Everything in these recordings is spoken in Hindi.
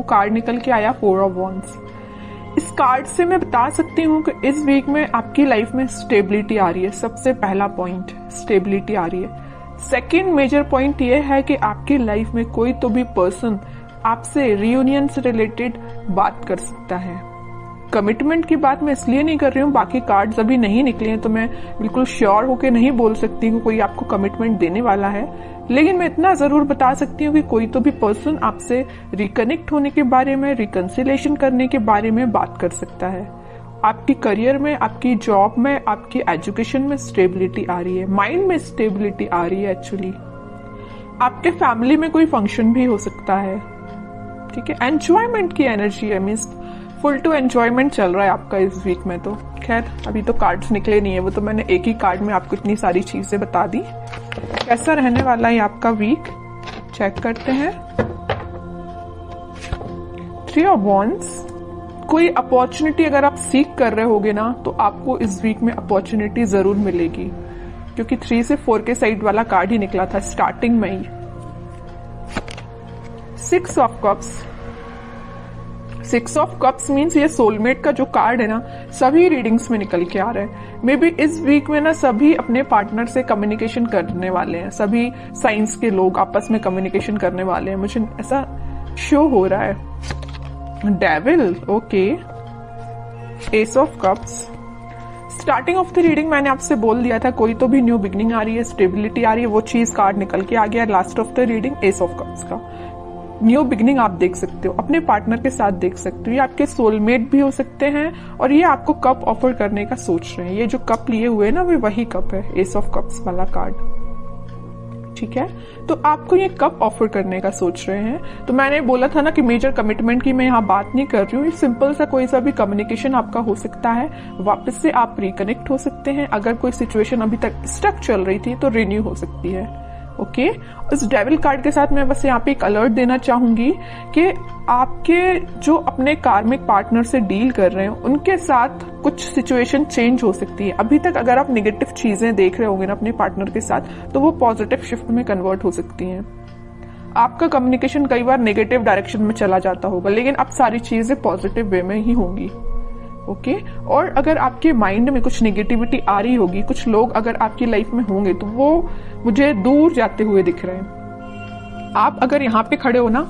कार्ड निकल के आया 4 ऑफ वॉन्ड्स। इस कार्ड से मैं बता सकती हूँ कि इस वीक में आपकी लाइफ में स्टेबिलिटी आ रही है। सबसे पहला पॉइंट स्टेबिलिटी आ रही है। सेकेंड मेजर पॉइंट ये है कि आपकी लाइफ में कोई तो भी पर्सन आपसे रियूनियन से रिलेटेड बात कर सकता है। कमिटमेंट की बात मैं इसलिए नहीं कर रही हूँ, बाकी कार्ड्स अभी नहीं निकले हैं तो मैं बिल्कुल श्योर होके नहीं बोल सकती हूँ कोई आपको कमिटमेंट देने वाला है, लेकिन मैं इतना जरूर बता सकती हूँ कि कोई तो भी पर्सन आपसे रिकनेक्ट होने के बारे में, रिकंसिलेशन करने के बारे में बात कर सकता है। आपकी करियर में, आपकी जॉब में, आपकी एजुकेशन में स्टेबिलिटी आ रही है, माइंड में स्टेबिलिटी आ रही है। एक्चुअली आपके फैमिली में कोई फंक्शन भी हो सकता है, ठीक है। एंजॉयमेंट की एनर्जी है, मीन्स फुल टू एंजॉयमेंट चल रहा है आपका इस वीक में। तो खैर अभी तो कार्ड्स निकले नहीं है, वो तो मैंने एक ही कार्ड में आपको इतनी सारी चीजें बता दी। कैसा रहने वाला है आपका वीक, चेक करते हैं। 3 ऑफ वॉन्ड्स। कोई अपॉर्चुनिटी अगर आप सीख कर रहे होगे ना तो आपको इस वीक में अपॉर्चुनिटी जरूर मिलेगी, क्योंकि 3 से 4 के साइड वाला कार्ड ही निकला था स्टार्टिंग में ही। 6 of cups. 6 of cups means ये सोलमेट का जो कार्ड है ना, सभी रीडिंग्स में निकल के आ रहा है। मे बी इस वीक में ना सभी अपने पार्टनर से कम्युनिकेशन करने वाले हैं, सभी साइंस के लोग आपस में कम्युनिकेशन करने वाले हैं, मुझे ऐसा शो हो रहा है। Devil, okay. S of cups. Starting of the reading मैंने आपसे बोल दिया था कोई तो भी न्यू बिगनिंग आ रही है, स्टेबिलिटी आ रही है, वो चीज कार्ड निकल के आ गया। Last of the reading S of cups का न्यू बिगनिंग आप देख सकते हो, अपने पार्टनर के साथ देख सकते हो। ये आपके सोलमेट भी हो सकते हैं और ये आपको कप ऑफर करने का सोच रहे हैं। ये जो कप लिए हुए हैं ना, वे वही कप है, एस ऑफ कप्स वाला कार्ड, ठीक है। तो आपको ये कप ऑफर करने का सोच रहे हैं। तो मैंने बोला था ना कि मेजर कमिटमेंट की मैं यहाँ बात नहीं कर रही हूँ, सिंपल सा कोई सा भी कम्युनिकेशन आपका हो सकता है, वापस से आप रिकनेक्ट हो सकते हैं। अगर कोई सिचुएशन अभी तक स्टक चल रही थी तो रिन्यू हो सकती है, ओके। इस डेविल कार्ड के साथ मैं बस यहाँ पे एक अलर्ट देना चाहूंगी कि आपके जो अपने कार्मिक पार्टनर से डील कर रहे हैं उनके साथ कुछ सिचुएशन चेंज हो सकती है। अभी तक अगर आप नेगेटिव चीजें देख रहे होंगे ना अपने पार्टनर के साथ, तो वो पॉजिटिव शिफ्ट में कन्वर्ट हो सकती हैं। आपका कम्युनिकेशन कई बार नेगेटिव डायरेक्शन में चला जाता होगा, लेकिन अब सारी चीजें पॉजिटिव वे में ही होंगी, ओके। और अगर आपके माइंड में कुछ नेगेटिविटी आ रही होगी, कुछ लोग अगर आपकी लाइफ में होंगे तो वो मुझे दूर जाते हुए दिख रहे हैं। आप अगर यहाँ पे खड़े हो ना,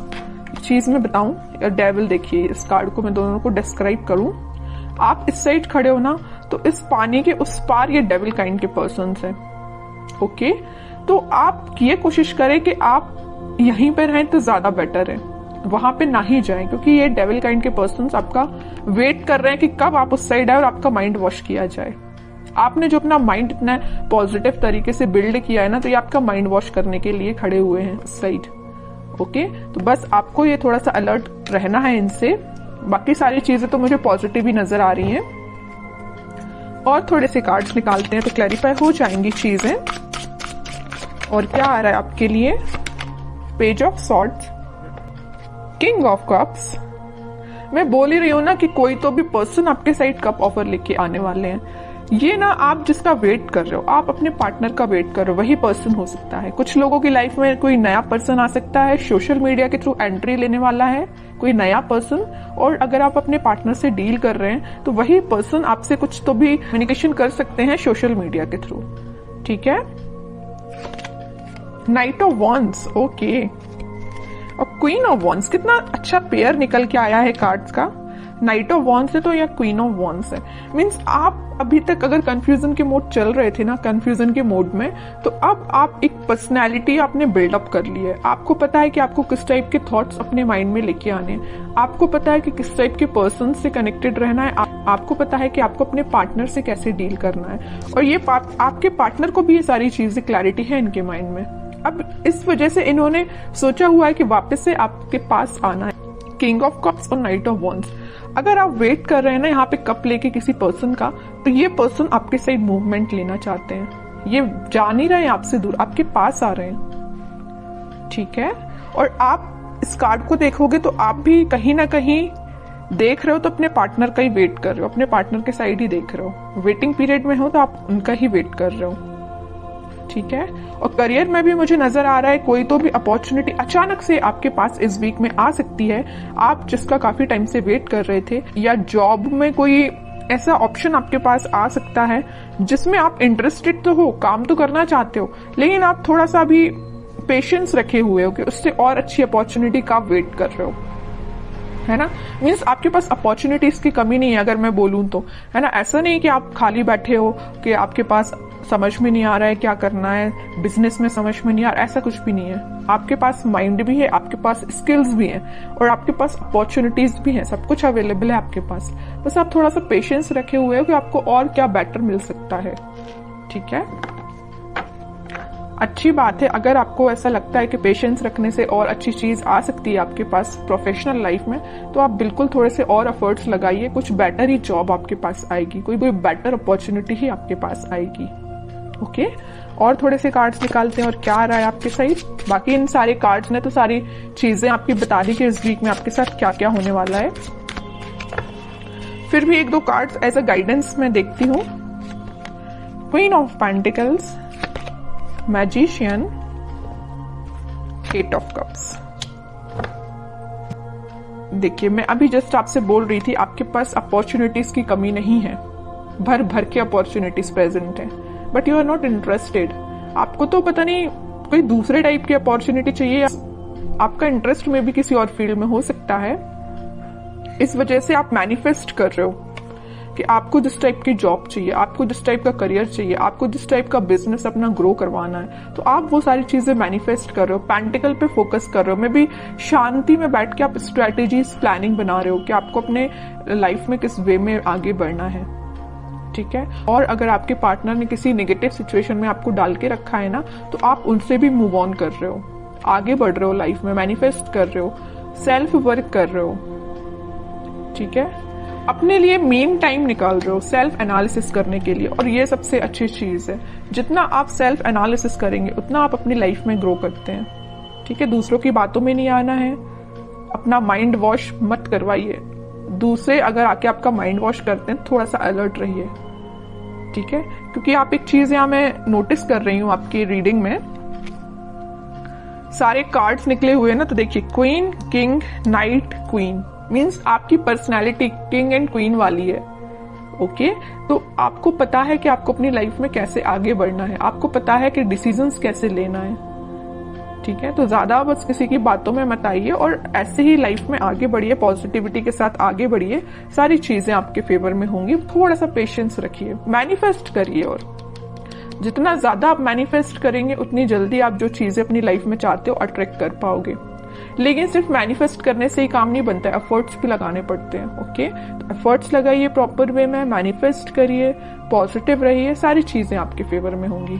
चीज मैं बताऊं, डेविल देखिए, इस कार्ड को मैं दोनों को डिस्क्राइब करूं। आप इस साइड खड़े हो ना, तो इस पानी के उस पार ये डेविल काइंड के पर्सन्स हैं, ओके। तो आप ये कोशिश करें कि आप यहीं पे रहें तो ज्यादा बेटर है, वहां पे ना ही जाएं, क्योंकि ये डेविल काइंड के पर्सन्स आपका वेट कर रहे हैं कि कब आप उस साइड आए और आपका माइंड वॉश किया जाए। आपने जो अपना माइंड इतना पॉजिटिव तरीके से बिल्ड किया है ना, तो ये आपका माइंड वॉश करने के लिए खड़े हुए हैं उस साइड, ओके। तो बस आपको ये थोड़ा सा अलर्ट रहना है इनसे। बाकी सारी चीजें तो मुझे पॉजिटिव ही नजर आ रही हैं। और थोड़े से कार्ड्स निकालते हैं तो क्लैरिफाई हो जाएंगी चीजें। और क्या आ रहा है आपके लिए, page of swords, king of cups. मैं बोल ही रही हूं ना कि कोई तो भी पर्सन आपके साइड कप ऑफर लेके आने वाले हैं। ये ना आप जिसका वेट कर रहे हो, आप अपने पार्टनर का वेट कर रहे हो, वही पर्सन हो सकता है। कुछ लोगों की लाइफ में कोई नया पर्सन आ सकता है, सोशल मीडिया के थ्रू एंट्री लेने वाला है कोई नया पर्सन। और अगर आप अपने पार्टनर से डील कर रहे हैं तो वही पर्सन आपसे कुछ तो भी कम्युनिकेशन कर सकते हैं सोशल मीडिया के थ्रू, ठीक है। Night of wands, okay. और क्वीन ऑफ वॉन्ड्स, कितना अच्छा पेयर निकल के आया है कार्ड्स का। नाइट ऑफ वॉन्ड्स है तो या क्वीन ऑफ वॉन्ड्स है, मीन्स आप अभी तक अगर कंफ्यूजन के मोड चल रहे थे ना, कंफ्यूजन के मोड में, तो अब आप एक पर्सनैलिटी आपने बिल्डअप कर ली है। आपको पता है कि आपको किस टाइप के थॉट्स अपने माइंड में लेके आने हैं, आपको पता है कि किस टाइप के पर्सन से कनेक्टेड रहना है, आपको पता है कि आपको अपने पार्टनर से कैसे डील करना है। और ये आपके पार्टनर को भी ये सारी चीजें क्लैरिटी है इनके माइंड में। अब इस वजह से इन्होंने सोचा हुआ है कि वापस से आपके पास आना है। किंग ऑफ कप्स और नाइट ऑफ वॉन्ड्स। अगर आप वेट कर रहे हैं ना यहाँ पे कप लेके किसी पर्सन का, तो ये पर्सन आपके साइड मूवमेंट लेना चाहते हैं। ये जा नहीं रहे हैं आपसे दूर, आपके पास आ रहे हैं, ठीक है। और आप इस कार्ड को देखोगे तो आप भी कहीं ना कहीं देख रहे हो तो अपने पार्टनर का ही वेट कर रहे हो, अपने पार्टनर के साइड ही देख रहे हो। वेटिंग पीरियड में हो तो आप उनका ही वेट कर रहे हो, ठीक है। और करियर में भी मुझे नजर आ रहा है कोई तो भी अपॉर्चुनिटी अचानक से आपके पास इस वीक में आ सकती है, आप जिसका काफी टाइम से वेट कर रहे थे, या जॉब में कोई ऐसा ऑप्शन आपके पास आ सकता है जिसमें आप इंटरेस्टेड तो हो, काम तो करना चाहते हो, लेकिन आप थोड़ा सा भी पेशेंस रखे हुए हो कि उससे और अच्छी अपॉर्चुनिटी का वेट कर रहे हो, है ना। मीन्स आपके पास अपॉर्चुनिटीज की कमी नहीं है अगर मैं बोलूं तो, है ना। ऐसा नहीं कि आप खाली बैठे हो कि आपके पास समझ में नहीं आ रहा है क्या करना है, बिजनेस में समझ में नहीं आ रहा, ऐसा कुछ भी नहीं है। आपके पास माइंड भी है, आपके पास स्किल्स भी हैं और आपके पास अपॉर्चुनिटीज भी हैं, सब कुछ अवेलेबल है आपके पास। बस आप थोड़ा सा पेशेंस रखे हुए हो कि आपको और क्या बेटर मिल सकता है, ठीक है। अच्छी बात है अगर आपको ऐसा लगता है कि पेशेंस रखने से और अच्छी चीज आ सकती है आपके पास प्रोफेशनल लाइफ में, तो आप बिल्कुल थोड़े से और एफर्ट्स लगाइए, कुछ बेटर ही जॉब आपके पास आएगी, कोई बेटर अपॉर्चुनिटी ही आपके पास आएगी। ओके, और थोड़े से कार्ड्स निकालते हैं और क्या आ रहा है आपके साइड। बाकी इन सारे कार्ड्स ने तो सारी चीजें आपकी बता दी कि इस वीक में आपके साथ क्या क्या होने वाला है। फिर भी एक दो कार्ड्स एज अ गाइडेंस मैं देखती हूँ। Queen of pentacles, magician, eight of cups. देखिए मैं अभी जस्ट आपसे बोल रही थी आपके पास अपॉर्चुनिटीज की कमी नहीं है, भर भर के अपॉर्चुनिटीज प्रेजेंट है, but you are not interested. आपको तो पता नहीं कोई दूसरे टाइप की अपॉर्चुनिटी चाहिए, आपका इंटरेस्ट में भी किसी और फील्ड में हो सकता है। इस वजह से आप मैनिफेस्ट कर रहे हो कि आपको जिस टाइप की जॉब चाहिए, आपको जिस टाइप का करियर चाहिए, आपको जिस टाइप का बिजनेस अपना ग्रो करवाना है, तो आप वो सारी चीजें मैनिफेस्ट कर रहे हो, पेंटिकल पे फोकस कर रहे हो। मे भी शांति में बैठ के आप स्ट्रेटेजीज प्लानिंग बना रहे हो कि आपको अपने लाइफ में किस वे में आगे बढ़ना है, ठीक है। और अगर आपके पार्टनर ने किसी नेगेटिव सिचुएशन में आपको डाल के रखा है ना, तो आप उनसे भी मूव ऑन कर रहे हो, आगे बढ़ रहे हो लाइफ में, मैनिफेस्ट कर रहे हो, सेल्फ वर्क कर रहे हो, ठीक है। अपने लिए मेन टाइम निकाल रहे हो सेल्फ एनालिसिस करने के लिए, और ये सबसे अच्छी चीज है। जितना आप सेल्फ एनालिसिस करेंगे उतना आप अपनी लाइफ में ग्रो करते हैं, ठीक है। दूसरों की बातों में नहीं आना है, अपना माइंड वॉश मत करवाइए। दूसरे अगर आके आपका माइंड वॉश करते हैं, थोड़ा सा अलर्ट रहिए, ठीक है। क्योंकि आप एक चीज यहां मैं नोटिस कर रही हूं आपकी रीडिंग में, सारे कार्ड्स निकले हुए ना, तो देखिए queen, king, night, queen, means आपकी पर्सनैलिटी किंग एंड क्वीन वाली है। ओके, तो आपको पता है कि आपको अपनी लाइफ में कैसे आगे बढ़ना है, आपको पता है कि डिसीजंस कैसे लेना है, ठीक है। तो ज्यादा बस किसी की बातों में मत आइए और ऐसे ही लाइफ में आगे बढ़िए, पॉजिटिविटी के साथ आगे बढ़िए, सारी चीजें आपके फेवर में होंगी। थोड़ा सा पेशेंस रखिए, मैनिफेस्ट करिए, और जितना ज्यादा आप मैनिफेस्ट करेंगे उतनी जल्दी आप जो चीजें अपनी लाइफ में चाहते हो अट्रैक्ट कर पाओगे। लेकिन सिर्फ मैनिफेस्ट करने से ही काम नहीं बनता है, एफर्ट्स भी लगाने पड़ते हैं। ओके, तो एफर्ट्स लगाइए प्रॉपर वे में, मैनिफेस्ट करिए, पॉजिटिव रहिए, सारी चीजें आपके फेवर में होंगी।